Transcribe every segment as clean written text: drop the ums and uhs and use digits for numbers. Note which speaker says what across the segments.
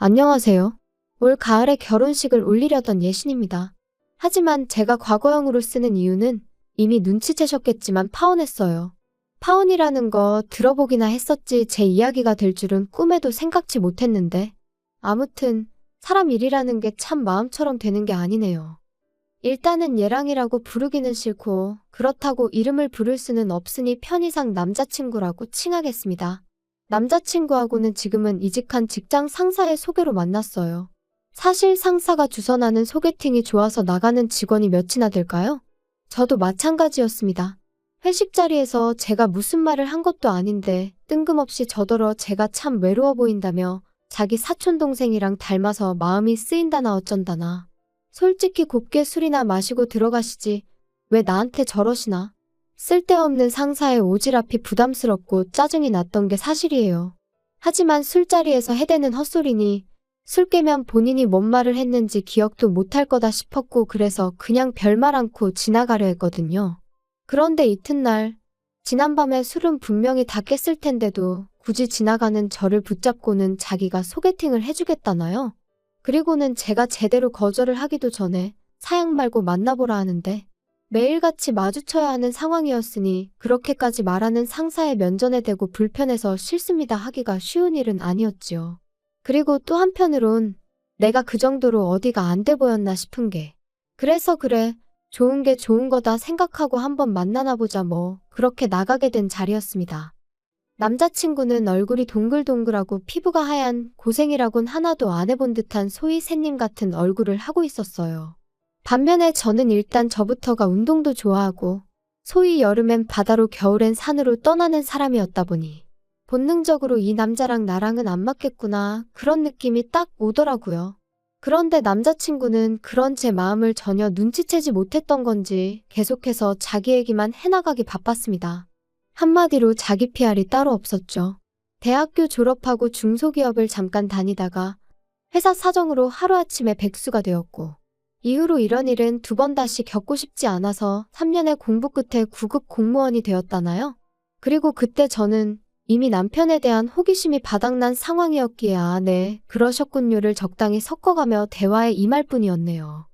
Speaker 1: 안녕하세요. 올 가을에 결혼식을 올리려던 예신입니다. 하지만 제가 과거형으로 쓰는 이유는 이미 눈치채셨겠지만 파혼했어요. 파혼이라는 거 들어보기나 했었지 제 이야기가 될 줄은 꿈에도 생각지 못했는데 아무튼 사람 일이라는 게 참 마음처럼 되는 게 아니네요. 일단은 얘랑이라고 부르기는 싫고 그렇다고 이름을 부를 수는 없으니 편의상 남자친구라고 칭하겠습니다. 남자친구하고는 지금은 이직한 직장 상사의 소개로 만났어요. 사실 상사가 주선하는 소개팅이 좋아서 나가는 직원이 몇이나 될까요? 저도 마찬가지였습니다. 회식 자리에서 제가 무슨 말을 한 것도 아닌데 뜬금없이 저더러 제가 참 외로워 보인다며 자기 사촌동생이랑 닮아서 마음이 쓰인다나 어쩐다나. 솔직히 곱게 술이나 마시고 들어가시지 왜 나한테 저러시나. 쓸데없는 상사의 오지랖이 부담스럽고 짜증이 났던 게 사실이에요. 하지만 술자리에서 해대는 헛소리니 술 깨면 본인이 뭔 말을 했는지 기억도 못할 거다 싶었고 그래서 그냥 별말 않고 지나가려 했거든요. 그런데 이튿날 지난밤에 술은 분명히 다 깼을 텐데도 굳이 지나가는 저를 붙잡고는 자기가 소개팅을 해주겠다나요? 그리고는 제가 제대로 거절을 하기도 전에 사양 말고 만나보라 하는데 매일같이 마주쳐야 하는 상황이었으니 그렇게까지 말하는 상사의 면전에 대고 불편해서 싫습니다 하기가 쉬운 일은 아니었지요. 그리고 또 한편으론 내가 그 정도로 어디가 안 돼 보였나 싶은 게 그래서 그래 좋은 게 좋은 거다 생각하고 한번 만나나 보자 뭐 그렇게 나가게 된 자리였습니다. 남자친구는 얼굴이 동글동글하고 피부가 하얀 고생이라곤 하나도 안 해본 듯한 소위 새님 같은 얼굴을 하고 있었어요. 반면에 저는 일단 저부터가 운동도 좋아하고 소위 여름엔 바다로 겨울엔 산으로 떠나는 사람이었다 보니 본능적으로 이 남자랑 나랑은 안 맞겠구나 그런 느낌이 딱 오더라고요. 그런데 남자친구는 그런 제 마음을 전혀 눈치채지 못했던 건지 계속해서 자기 얘기만 해나가기 바빴습니다. 한마디로 자기 PR이 따로 없었죠. 대학교 졸업하고 중소기업을 잠깐 다니다가 회사 사정으로 하루아침에 백수가 되었고 이후로 이런 일은 두 번 다시 겪고 싶지 않아서 3년의 공부 끝에 9급 공무원이 되었다나요? 그리고 그때 저는 이미 남편에 대한 호기심이 바닥난 상황이었기에 아, 네, 그러셨군요를 적당히 섞어가며 대화에 임할 뿐이었네요.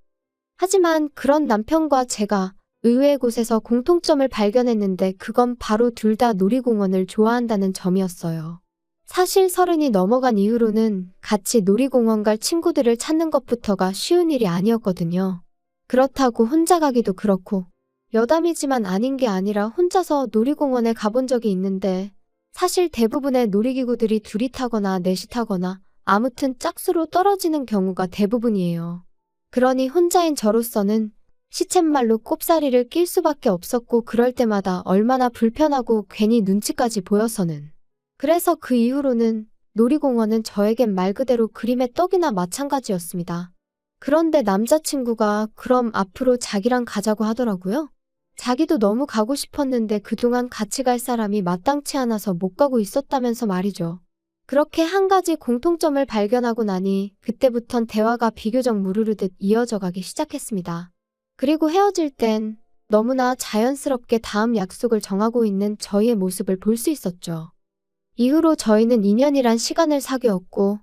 Speaker 1: 하지만 그런 남편과 제가 의외의 곳에서 공통점을 발견했는데 그건 바로 둘 다 놀이공원을 좋아한다는 점이었어요. 사실 30이 넘어간 이후로는 같이 놀이공원 갈 친구들을 찾는 것부터가 쉬운 일이 아니었거든요. 그렇다고 혼자 가기도 그렇고 여담이지만 아닌 게 아니라 혼자서 놀이공원에 가본 적이 있는데 사실 대부분의 놀이기구들이 둘이 타거나 넷이 타거나 아무튼 짝수로 떨어지는 경우가 대부분이에요. 그러니 혼자인 저로서는 시쳇말로 꼽사리를 낄 수밖에 없었고 그럴 때마다 얼마나 불편하고 괜히 눈치까지 보여서는. 그래서 그 이후로는 놀이공원은 저에겐 말 그대로 그림의 떡이나 마찬가지였습니다. 그런데 남자친구가 그럼 앞으로 자기랑 가자고 하더라고요. 자기도 너무 가고 싶었는데 그동안 같이 갈 사람이 마땅치 않아서 못 가고 있었다면서 말이죠. 그렇게 한 가지 공통점을 발견하고 나니 그때부턴 대화가 비교적 무르르듯 이어져 가기 시작했습니다. 그리고 헤어질 땐 너무나 자연스럽게 다음 약속을 정하고 있는 저희의 모습을 볼 수 있었죠. 이후로 저희는 2년이란 시간을 사귀었고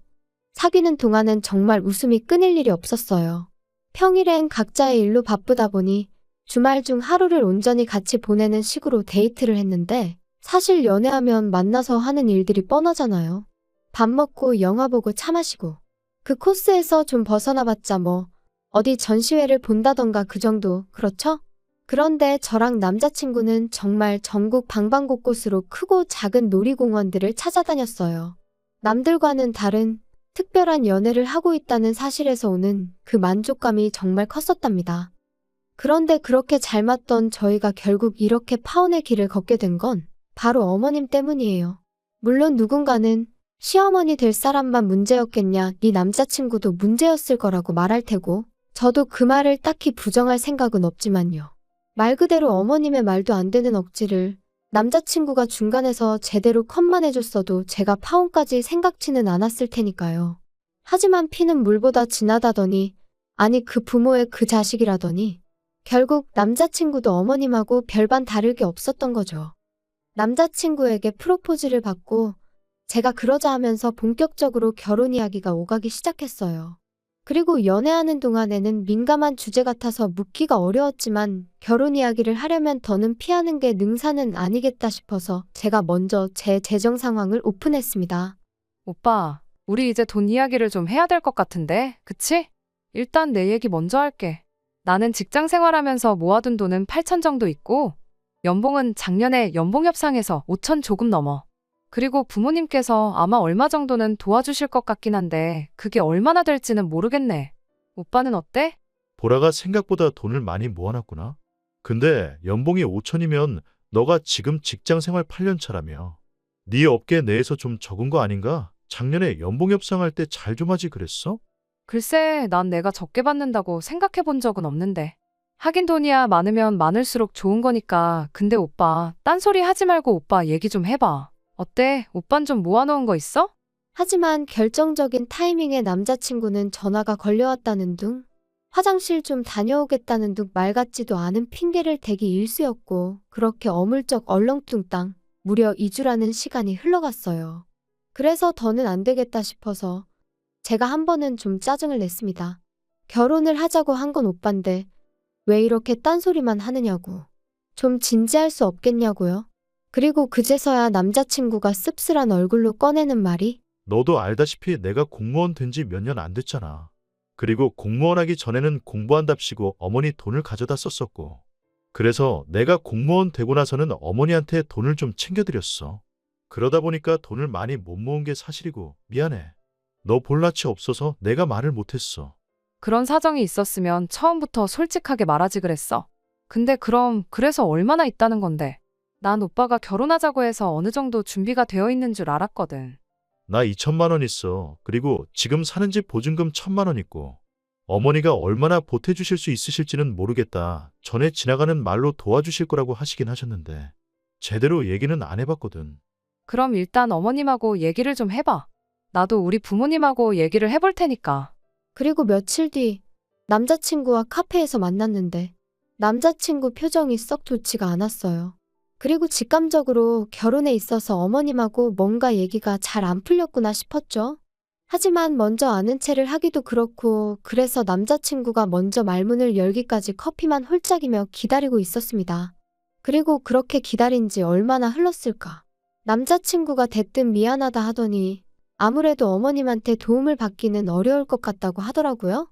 Speaker 1: 사귀는 동안은 정말 웃음이 끊일 일이 없었어요. 평일엔 각자의 일로 바쁘다 보니 주말 중 하루를 온전히 같이 보내는 식으로 데이트를 했는데 사실 연애하면 만나서 하는 일들이 뻔하잖아요. 밥 먹고 영화 보고 차 마시고 그 코스에서 좀 벗어나봤자 뭐 어디 전시회를 본다던가 그 정도, 그렇죠? 그런데 저랑 남자친구는 정말 전국 방방곳곳으로 크고 작은 놀이공원들을 찾아다녔어요. 남들과는 다른 특별한 연애를 하고 있다는 사실에서 오는 그 만족감이 정말 컸었답니다. 그런데 그렇게 잘 맞던 저희가 결국 이렇게 파혼의 길을 걷게 된 건 바로 어머님 때문이에요. 물론 누군가는 시어머니 될 사람만 문제였겠냐, 네 남자친구도 문제였을 거라고 말할 테고 저도 그 말을 딱히 부정할 생각은 없지만요. 말 그대로 어머님의 말도 안 되는 억지를 남자친구가 중간에서 제대로 컷만 해줬어도 제가 파혼까지 생각지는 않았을 테니까요. 하지만 피는 물보다 진하다더니 아니 그 부모의 그 자식이라더니 결국 남자친구도 어머님하고 별반 다를 게 없었던 거죠. 남자친구에게 프로포즈를 받고 제가 그러자 하면서 본격적으로 결혼 이야기가 오가기 시작했어요. 그리고 연애하는 동안에는 민감한 주제 같아서 묻기가 어려웠지만 결혼 이야기를 하려면 더는 피하는 게 능사는 아니겠다 싶어서 제가 먼저 제 재정 상황을 오픈했습니다.
Speaker 2: 오빠, 우리 이제 돈 이야기를 좀 해야 될 것 같은데, 그치? 일단 내 얘기 먼저 할게. 나는 직장 생활하면서 모아둔 돈은 8천 정도 있고, 연봉은 작년에 연봉 협상에서 5천 조금 넘어. 그리고 부모님께서 아마 얼마 정도는 도와주실 것 같긴 한데, 그게 얼마나 될지는 모르겠네. 오빠는 어때?
Speaker 3: 보라가 생각보다 돈을 많이 모아놨구나. 근데 연봉이 5천이면 너가 지금 직장 생활 8년 차라며. 네 업계 내에서 좀 적은 거 아닌가? 작년에 연봉 협상할 때 잘 좀 하지 그랬어?
Speaker 2: 글쎄, 난 내가 적게 받는다고 생각해 본 적은 없는데. 하긴 돈이야 많으면 많을수록 좋은 거니까. 근데 오빠, 딴소리 하지 말고 오빠 얘기 좀 해봐. 어때? 오빤 좀 모아놓은 거 있어?
Speaker 1: 하지만 결정적인 타이밍에 남자친구는 전화가 걸려왔다는 둥, 화장실 좀 다녀오겠다는 둥 말 같지도 않은 핑계를 대기 일쑤였고 그렇게 어물쩍 얼렁뚱땅 무려 2주라는 시간이 흘러갔어요. 그래서 더는 안 되겠다 싶어서 제가 한 번은 좀 짜증을 냈습니다. 결혼을 하자고 한 건 오빠인데 왜 이렇게 딴소리만 하느냐고. 좀 진지할 수 없겠냐고요. 그리고 그제서야 남자친구가 씁쓸한 얼굴로 꺼내는 말이
Speaker 3: 너도 알다시피 내가 공무원 된 지 몇 년 안 됐잖아. 그리고 공무원 하기 전에는 공부한답시고 어머니 돈을 가져다 썼었고. 그래서 내가 공무원 되고 나서는 어머니한테 돈을 좀 챙겨드렸어. 그러다 보니까 돈을 많이 못 모은 게 사실이고 미안해. 너 볼낯이 없어서 내가 말을 못했어.
Speaker 2: 그런 사정이 있었으면 처음부터 솔직하게 말하지 그랬어. 근데 그럼 그래서 얼마나 있다는 건데? 난 오빠가 결혼하자고 해서 어느 정도 준비가 되어 있는 줄 알았거든.
Speaker 3: 나 2천만 원 있어. 그리고 지금 사는 집 보증금 1,000만 원 있고. 어머니가 얼마나 보태주실 수 있으실지는 모르겠다. 전에 지나가는 말로 도와주실 거라고 하시긴 하셨는데. 제대로 얘기는 안 해봤거든.
Speaker 2: 그럼 일단 어머님하고 얘기를 좀 해봐. 나도 우리 부모님하고 얘기를 해볼 테니까.
Speaker 1: 그리고 며칠 뒤 남자친구와 카페에서 만났는데 남자친구 표정이 썩 좋지가 않았어요. 그리고 직감적으로 결혼에 있어서 어머님하고 뭔가 얘기가 잘 안 풀렸구나 싶었죠. 하지만 먼저 아는 체를 하기도 그렇고 그래서 남자친구가 먼저 말문을 열기까지 커피만 홀짝이며 기다리고 있었습니다. 그리고 그렇게 기다린 지 얼마나 흘렀을까. 남자친구가 대뜸 미안하다 하더니 아무래도 어머님한테 도움을 받기는 어려울 것 같다고 하더라고요.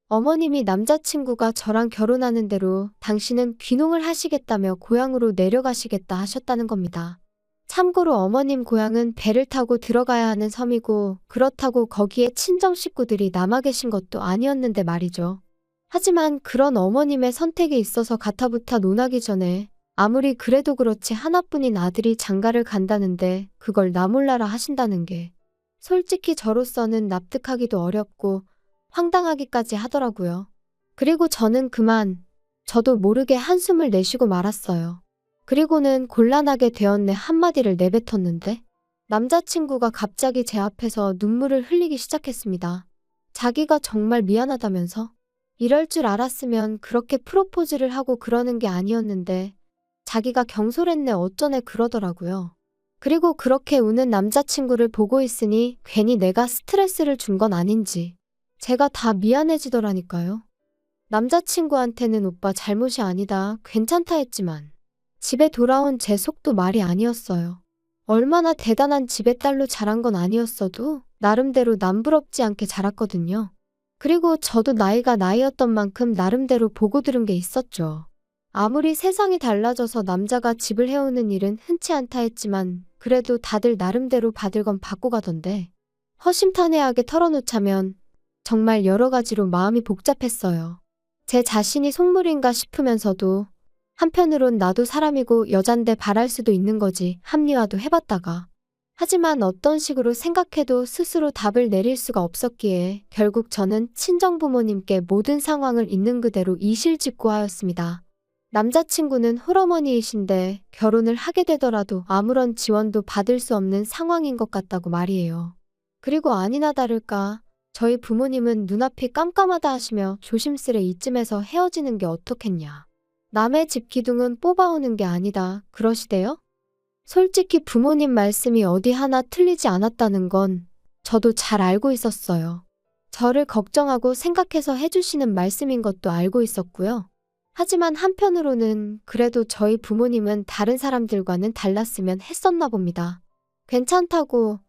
Speaker 1: 어머님이 남자친구가 저랑 결혼하는 대로 당신은 귀농을 하시겠다며 고향으로 내려가시겠다 하셨다는 겁니다. 참고로 어머님 고향은 배를 타고 들어가야 하는 섬이고 그렇다고 거기에 친정 식구들이 남아 계신 것도 아니었는데 말이죠. 하지만 그런 어머님의 선택에 있어서 가타부타 논하기 전에 아무리 그래도 그렇지 하나뿐인 아들이 장가를 간다는데 그걸 나 몰라라 하신다는 게 솔직히 저로서는 납득하기도 어렵고 황당하기까지 하더라고요. 그리고 저는 그만 저도 모르게 한숨을 내쉬고 말았어요. 그리고는 곤란하게 되었네 한마디를 내뱉었는데 남자친구가 갑자기 제 앞에서 눈물을 흘리기 시작했습니다. 자기가 정말 미안하다면서 이럴 줄 알았으면 그렇게 프로포즈를 하고 그러는 게 아니었는데 자기가 경솔했네 어쩌네 그러더라고요. 그리고 그렇게 우는 남자친구를 보고 있으니 괜히 내가 스트레스를 준 건 아닌지 제가 다 미안해지더라니까요. 남자친구한테는 오빠 잘못이 아니다 괜찮다 했지만 집에 돌아온 제 속도 말이 아니었어요. 얼마나 대단한 집의 딸로 자란 건 아니었어도 나름대로 남부럽지 않게 자랐거든요. 그리고 저도 나이가 나이였던 만큼 나름대로 보고 들은 게 있었죠. 아무리 세상이 달라져서 남자가 집을 해오는 일은 흔치 않다 했지만 그래도 다들 나름대로 받을 건 받고 가던데 허심탄회하게 털어놓자면 정말 여러 가지로 마음이 복잡했어요. 제 자신이 속물인가 싶으면서도 한편으론 나도 사람이고 여잔데 바랄 수도 있는 거지 합리화도 해봤다가 하지만 어떤 식으로 생각해도 스스로 답을 내릴 수가 없었기에 결국 저는 친정부모님께 모든 상황을 있는 그대로 이실직고하였습니다. 남자친구는 홀어머니이신데 결혼을 하게 되더라도 아무런 지원도 받을 수 없는 상황인 것 같다고 말이에요. 그리고 아니나 다를까 저희 부모님은 눈앞이 깜깜하다 하시며 조심스레 이쯤에서 헤어지는 게 어떻겠냐. 남의 집 기둥은 뽑아오는 게 아니다 그러시대요? 솔직히 부모님 말씀이 어디 하나 틀리지 않았다는 건 저도 잘 알고 있었어요. 저를 걱정하고 생각해서 해주시는 말씀인 것도 알고 있었고요. 하지만 한편으로는 그래도 저희 부모님은 다른 사람들과는 달랐으면 했었나 봅니다. 괜찮다고,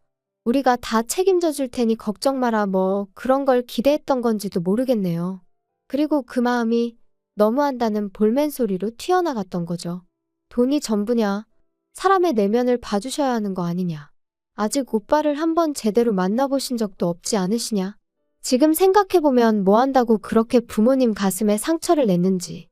Speaker 1: 우리가 다 책임져 줄 테니 걱정 마라 뭐 그런 걸 기대했던 건지도 모르겠네요. 그리고 그 마음이 너무한다는 볼멘 소리로 튀어나갔던 거죠. 돈이 전부냐? 사람의 내면을 봐주셔야 하는 거 아니냐? 아직 오빠를 한번 제대로 만나보신 적도 없지 않으시냐? 지금 생각해보면 뭐 한다고 그렇게 부모님 가슴에 상처를 냈는지.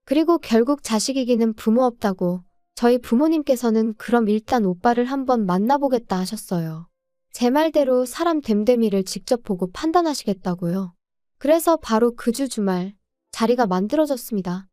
Speaker 1: 그리고 결국 자식 이기는 부모 없다고 저희 부모님께서는 그럼 일단 오빠를 한번 만나보겠다 하셨어요. 제 말대로 사람 됨됨이를 직접 보고 판단하시겠다고요. 그래서 바로 그 주 주말 자리가 만들어졌습니다.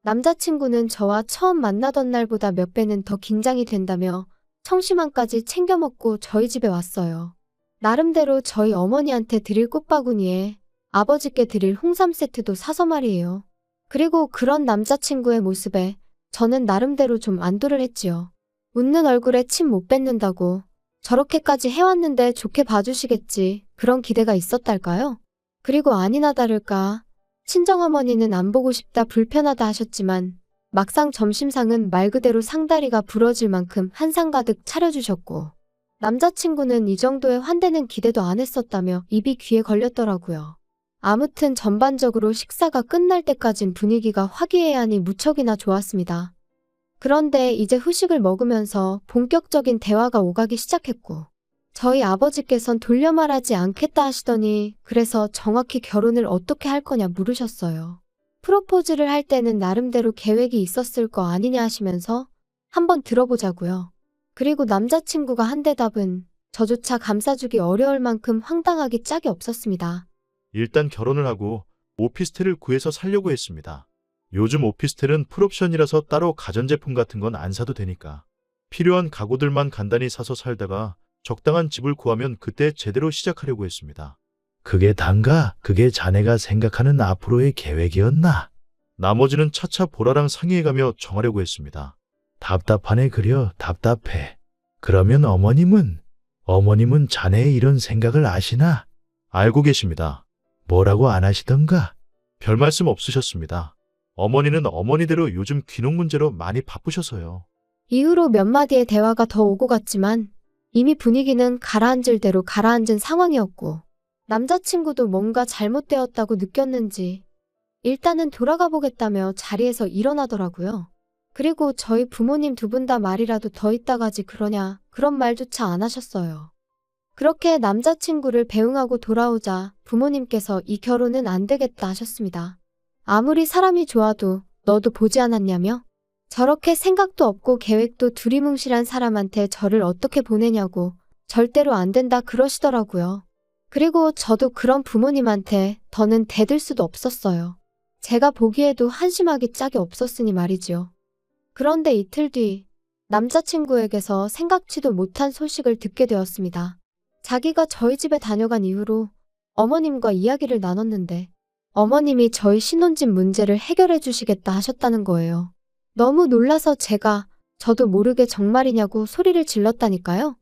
Speaker 1: 남자친구는 저와 처음 만나던 날보다 몇 배는 더 긴장이 된다며 청심환까지 챙겨 먹고 저희 집에 왔어요. 나름대로 저희 어머니한테 드릴 꽃바구니에 아버지께 드릴 홍삼 세트도 사서 말이에요. 그리고 그런 남자친구의 모습에 저는 나름대로 좀 안도를 했지요. 웃는 얼굴에 침 못 뱉는다고 저렇게까지 해왔는데 좋게 봐주시겠지 그런 기대가 있었달까요? 그리고 아니나 다를까 친정어머니는 안 보고 싶다 불편하다 하셨지만 막상 점심상은 말 그대로 상다리가 부러질 만큼 한상 가득 차려주셨고 남자친구는 이 정도의 환대는 기대도 안 했었다며 입이 귀에 걸렸더라고요. 아무튼 전반적으로 식사가 끝날 때까진 분위기가 화기애애하니 무척이나 좋았습니다. 그런데 이제 후식을 먹으면서 본격적인 대화가 오가기 시작했고 저희 아버지께선 돌려 말하지 않겠다 하시더니 그래서 정확히 결혼을 어떻게 할 거냐 물으셨어요. 프로포즈를 할 때는 나름대로 계획이 있었을 거 아니냐 하시면서 한번 들어보자고요. 그리고 남자친구가 한 대답은 저조차 감싸주기 어려울 만큼 황당하기 짝이 없었습니다.
Speaker 3: 일단 결혼을 하고 오피스텔을 구해서 살려고 했습니다. 요즘 오피스텔은 풀옵션이라서 따로 가전제품 같은 건 안 사도 되니까. 필요한 가구들만 간단히 사서 살다가 적당한 집을 구하면 그때 제대로 시작하려고 했습니다. 그게 단가? 그게 자네가 생각하는 앞으로의 계획이었나? 나머지는 차차 보라랑 상의해가며 정하려고 했습니다. 답답하네 그려 답답해. 그러면 어머님은 자네의 이런 생각을 아시나? 알고 계십니다. 뭐라고 안 하시던가? 별 말씀 없으셨습니다. 어머니는 어머니대로 요즘 귀농 문제로 많이 바쁘셔서요.
Speaker 1: 이후로 몇 마디의 대화가 더 오고 갔지만 이미 분위기는 가라앉을 대로 가라앉은 상황이었고 남자친구도 뭔가 잘못되었다고 느꼈는지 일단은 돌아가 보겠다며 자리에서 일어나더라고요. 그리고 저희 부모님 두 분 다 말이라도 더 있다가지 그러냐 그런 말조차 안 하셨어요. 그렇게 남자친구를 배웅하고 돌아오자 부모님께서 이 결혼은 안 되겠다 하셨습니다. 아무리 사람이 좋아도 너도 보지 않았냐며? 저렇게 생각도 없고 계획도 두리뭉실한 사람한테 저를 어떻게 보내냐고 절대로 안 된다 그러시더라고요. 그리고 저도 그런 부모님한테 더는 대들 수도 없었어요. 제가 보기에도 한심하기 짝이 없었으니 말이지요. 그런데 이틀 뒤 남자친구에게서 생각지도 못한 소식을 듣게 되었습니다. 자기가 저희 집에 다녀간 이후로 어머님과 이야기를 나눴는데 어머님이 저희 신혼집 문제를 해결해 주시겠다 하셨다는 거예요. 너무 놀라서 제가 저도 모르게 정말이냐고 소리를 질렀다니까요.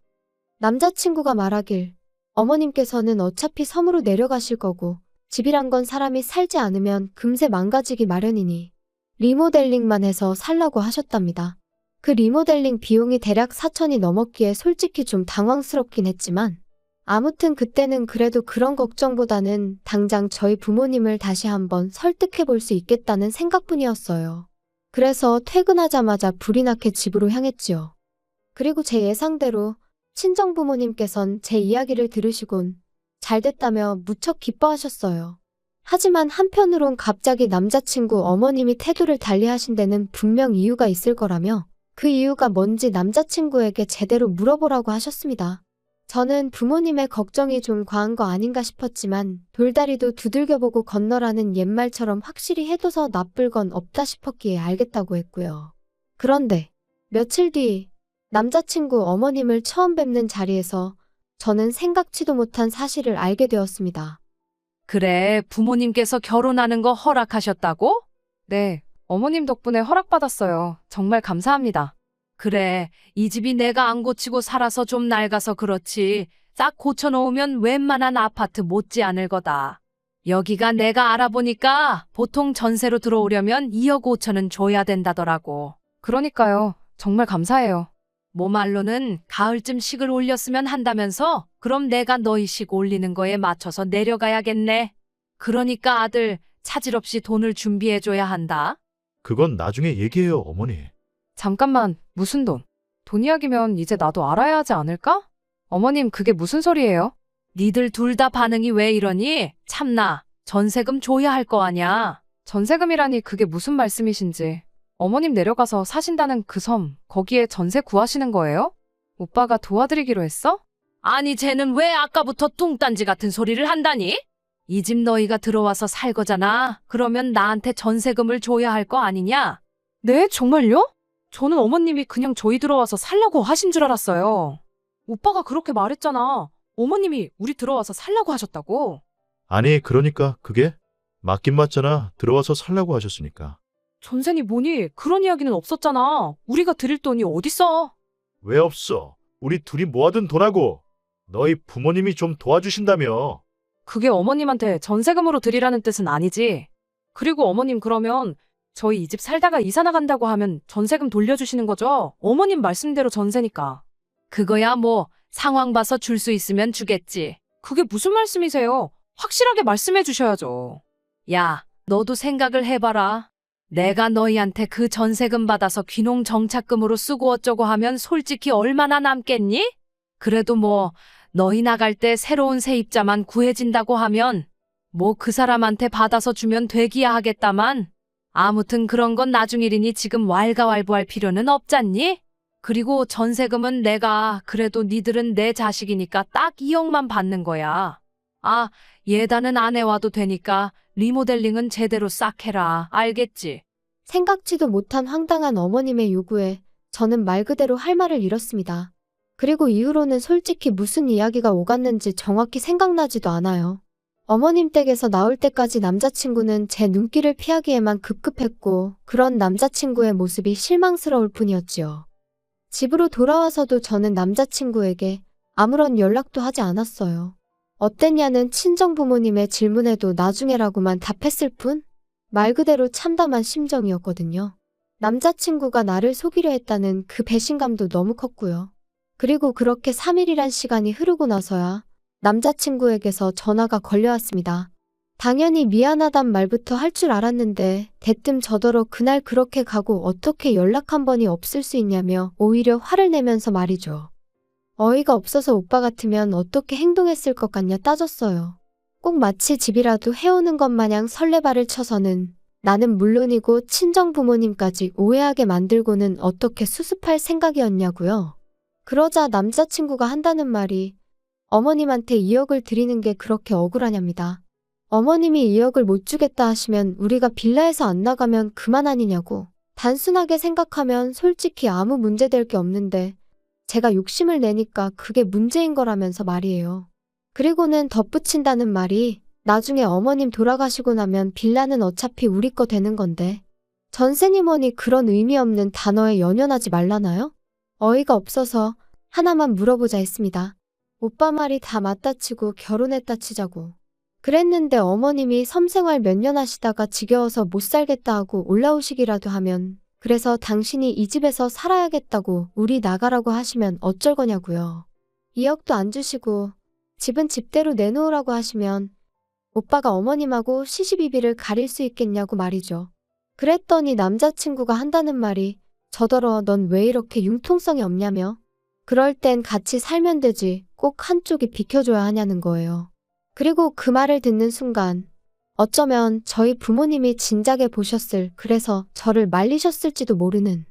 Speaker 1: 남자친구가 말하길 어머님께서는 어차피 섬으로 내려가실 거고 집이란 건 사람이 살지 않으면 금세 망가지기 마련이니 리모델링만 해서 살라고 하셨답니다. 그 리모델링 비용이 대략 4천이 넘었기에 솔직히 좀 당황스럽긴 했지만 아무튼 그때는 그래도 그런 걱정보다는 당장 저희 부모님을 다시 한번 설득해 볼 수 있겠다는 생각뿐이었어요. 그래서 퇴근하자마자 불이 나게 집으로 향했지요. 그리고 제 예상대로 친정부모님께선 제 이야기를 들으시곤 잘됐다며 무척 기뻐하셨어요. 하지만 한편으론 갑자기 남자친구 어머님이 태도를 달리하신 데는 분명 이유가 있을 거라며 그 이유가 뭔지 남자친구에게 제대로 물어보라고 하셨습니다. 저는 부모님의 걱정이 좀 과한 거 아닌가 싶었지만 돌다리도 두들겨보고 건너라는 옛말처럼 확실히 해둬서 나쁠 건 없다 싶었기에 알겠다고 했고요. 그런데 며칠 뒤 남자친구 어머님을 처음 뵙는 자리에서 저는 생각지도 못한 사실을 알게 되었습니다.
Speaker 2: 그래, 부모님께서 결혼하는 거 허락하셨다고? 네, 어머님 덕분에 허락받았어요. 정말 감사합니다. 그래, 이 집이 내가 안 고치고 살아서 좀 낡아서 그렇지. 싹 고쳐놓으면 웬만한 아파트 못지 않을 거다. 여기가 내가 알아보니까 보통 전세로 들어오려면 2억 5천은 줘야 된다더라고. 그러니까요. 정말 감사해요. 뭐 말로는 가을쯤 식을 올렸으면 한다면서? 그럼 내가 너희 식 올리는 거에 맞춰서 내려가야겠네. 그러니까 아들, 차질 없이 돈을 준비해줘야 한다.
Speaker 3: 그건 나중에 얘기해요, 어머니.
Speaker 2: 잠깐만, 무슨 돈? 돈 이야기면 이제 나도 알아야 하지 않을까? 어머님, 그게 무슨 소리예요? 니들 둘 다 반응이 왜 이러니? 참나, 전세금 줘야 할 거 아냐? 전세금이라니 그게 무슨 말씀이신지. 어머님 내려가서 사신다는 그 섬, 거기에 전세 구하시는 거예요? 오빠가 도와드리기로 했어? 아니, 쟤는 왜 아까부터 뚱딴지 같은 소리를 한다니? 이 집 너희가 들어와서 살 거잖아. 그러면 나한테 전세금을 줘야 할 거 아니냐? 네, 정말요? 저는 어머님이 그냥 저희 들어와서 살라고 하신 줄 알았어요. 오빠가 그렇게 말했잖아. 어머님이 우리 들어와서 살라고 하셨다고.
Speaker 3: 아니, 그러니까 그게 맞긴 맞잖아. 들어와서 살라고 하셨으니까.
Speaker 2: 전세니 뭐니 그런 이야기는 없었잖아. 우리가 드릴 돈이 어딨어.
Speaker 3: 왜 없어? 우리 둘이 모아둔 돈하고 너희 부모님이 좀 도와주신다며.
Speaker 2: 그게 어머님한테 전세금으로 드리라는 뜻은 아니지. 그리고 어머님 그러면 저희 이 집 살다가 이사 나간다고 하면 전세금 돌려주시는 거죠? 어머님 말씀대로 전세니까. 그거야 뭐 상황 봐서 줄 수 있으면 주겠지. 그게 무슨 말씀이세요? 확실하게 말씀해 주셔야죠. 야, 너도 생각을 해봐라. 내가 너희한테 그 전세금 받아서 귀농 정착금으로 쓰고 어쩌고 하면 솔직히 얼마나 남겠니? 그래도 뭐 너희 나갈 때 새로운 세입자만 구해진다고 하면 뭐 그 사람한테 받아서 주면 되기야 하겠다만 아무튼 그런 건 나중 일이니 지금 왈가왈부할 필요는 없잖니? 그리고 전세금은 내가 그래도 니들은 내 자식이니까 딱 2억만 받는 거야. 아, 예단은 안 해와도 되니까 리모델링은 제대로 싹 해라. 알겠지?
Speaker 1: 생각지도 못한 황당한 어머님의 요구에 저는 말 그대로 할 말을 잃었습니다. 그리고 이후로는 솔직히 무슨 이야기가 오갔는지 정확히 생각나지도 않아요. 어머님 댁에서 나올 때까지 남자친구는 제 눈길을 피하기에만 급급했고 그런 남자친구의 모습이 실망스러울 뿐이었지요. 집으로 돌아와서도 저는 남자친구에게 아무런 연락도 하지 않았어요. 어땠냐는 친정부모님의 질문에도 나중에라고만 답했을 뿐 말 그대로 참담한 심정이었거든요. 남자친구가 나를 속이려 했다는 그 배신감도 너무 컸고요. 그리고 그렇게 3일이란 시간이 흐르고 나서야 남자친구에게서 전화가 걸려왔습니다. 당연히 미안하단 말부터 할 줄 알았는데 대뜸 저더러 그날 그렇게 가고 어떻게 연락 한 번이 없을 수 있냐며 오히려 화를 내면서 말이죠. 어이가 없어서 오빠 같으면 어떻게 행동했을 것 같냐 따졌어요. 꼭 마치 집이라도 해오는 것 마냥 설레발을 쳐서는 나는 물론이고 친정부모님까지 오해하게 만들고는 어떻게 수습할 생각이었냐고요. 그러자 남자친구가 한다는 말이 어머님한테 2억을 드리는 게 그렇게 억울하냐입니다. 어머님이 2억을 못 주겠다 하시면 우리가 빌라에서 안 나가면 그만 아니냐고. 단순하게 생각하면 솔직히 아무 문제될 게 없는데 제가 욕심을 내니까 그게 문제인 거라면서 말이에요. 그리고는 덧붙인다는 말이 나중에 어머님 돌아가시고 나면 빌라는 어차피 우리 거 되는 건데 전세니 뭐니 그런 의미 없는 단어에 연연하지 말라나요? 어이가 없어서 하나만 물어보자 했습니다. 오빠 말이 다 맞다 치고 결혼했다 치자고. 그랬는데 어머님이 섬생활 몇 년 하시다가 지겨워서 못 살겠다 하고 올라오시기라도 하면 그래서 당신이 이 집에서 살아야겠다고 우리 나가라고 하시면 어쩔 거냐고요. 2억도 안 주시고 집은 집대로 내놓으라고 하시면 오빠가 어머님하고 시시비비를 가릴 수 있겠냐고 말이죠. 그랬더니 남자친구가 한다는 말이 저더러 넌 왜 이렇게 융통성이 없냐며 그럴 땐 같이 살면 되지 꼭 한쪽이 비켜줘야 하냐는 거예요. 그리고 그 말을 듣는 순간 어쩌면 저희 부모님이 진작에 보셨을 그래서 저를 말리셨을지도 모르는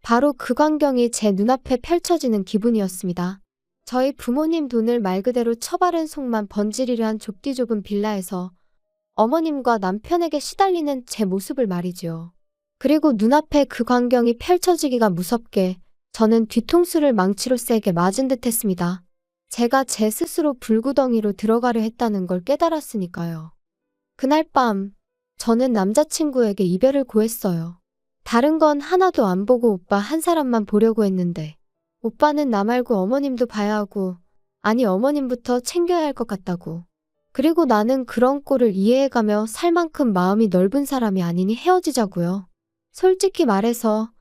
Speaker 1: 바로 그 광경이 제 눈앞에 펼쳐지는 기분이었습니다. 저희 부모님 돈을 말 그대로 처바른 속만 번지르르 한 좁디 좁은 빌라에서 어머님과 남편에게 시달리는 제 모습을 말이죠. 그리고 눈앞에 그 광경이 펼쳐지기가 무섭게 저는 뒤통수를 망치로 세게 맞은 듯 했습니다. 제가 제 스스로 불구덩이로 들어가려 했다는 걸 깨달았으니까요. 그날 밤 저는 남자친구에게 이별을 고했어요. 다른 건 하나도 안 보고 오빠 한 사람만 보려고 했는데 오빠는 나 말고 어머님도 봐야 하고 아니 어머님부터 챙겨야 할 것 같다고. 그리고 나는 그런 꼴을 이해해가며 살 만큼 마음이 넓은 사람이 아니니 헤어지자고요. 솔직히 말해서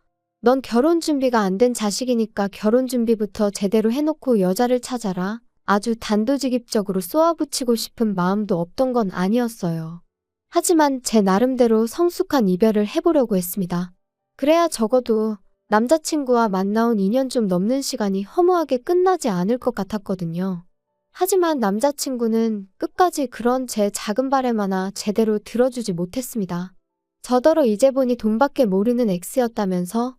Speaker 1: 넌 결혼 준비가 안 된 자식이니까 결혼 준비부터 제대로 해놓고 여자를 찾아라. 아주 단도직입적으로 쏘아붙이고 싶은 마음도 없던 건 아니었어요. 하지만 제 나름대로 성숙한 이별을 해보려고 했습니다. 그래야 적어도 남자친구와 만나온 2년 좀 넘는 시간이 허무하게 끝나지 않을 것 같았거든요. 하지만 남자친구는 끝까지 그런 제 작은 바람 하나 제대로 들어주지 못했습니다. 저더러 이제 보니 돈밖에 모르는 X였다면서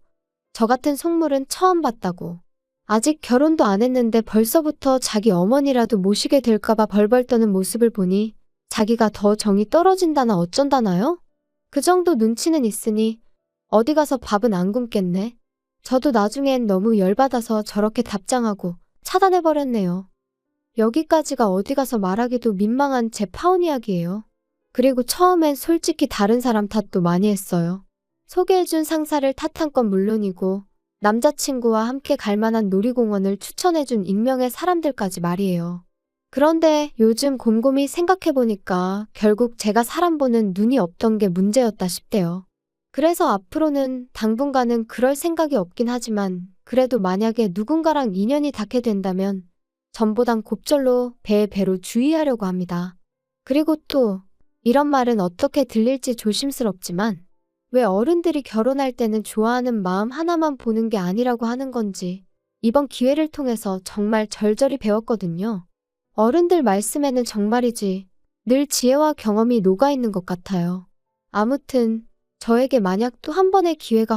Speaker 1: 저 같은 속물은 처음 봤다고. 아직 결혼도 안 했는데 벌써부터 자기 어머니라도 모시게 될까봐 벌벌 떠는 모습을 보니 자기가 더 정이 떨어진다나 어쩐다나요? 그 정도 눈치는 있으니 어디 가서 밥은 안 굶겠네. 저도 나중엔 너무 열받아서 저렇게 답장하고 차단해버렸네요. 여기까지가 어디 가서 말하기도 민망한 제 파혼 이야기예요. 그리고 처음엔 솔직히 다른 사람 탓도 많이 했어요. 소개해준 상사를 탓한 건 물론이고 남자친구와 함께 갈 만한 놀이공원을 추천해준 익명의 사람들까지 말이에요. 그런데 요즘 곰곰이 생각해보니까 결국 제가 사람 보는 눈이 없던 게 문제였다 싶대요. 그래서 앞으로는 당분간은 그럴 생각이 없긴 하지만 그래도 만약에 누군가랑 인연이 닿게 된다면 전보단 곱절로 배에 배로 주의하려고 합니다. 그리고 또 이런 말은 어떻게 들릴지 조심스럽지만 왜 어른들이 결혼할 때는 좋아하는 마음 하나만 보는 게 아니라고 하는 건지 이번 기회를 통해서 정말 절절히 배웠거든요. 어른들 말씀에는 정말이지 늘 지혜와 경험이 녹아있는 것 같아요. 아무튼 저에게 만약 또 한 번의 기회가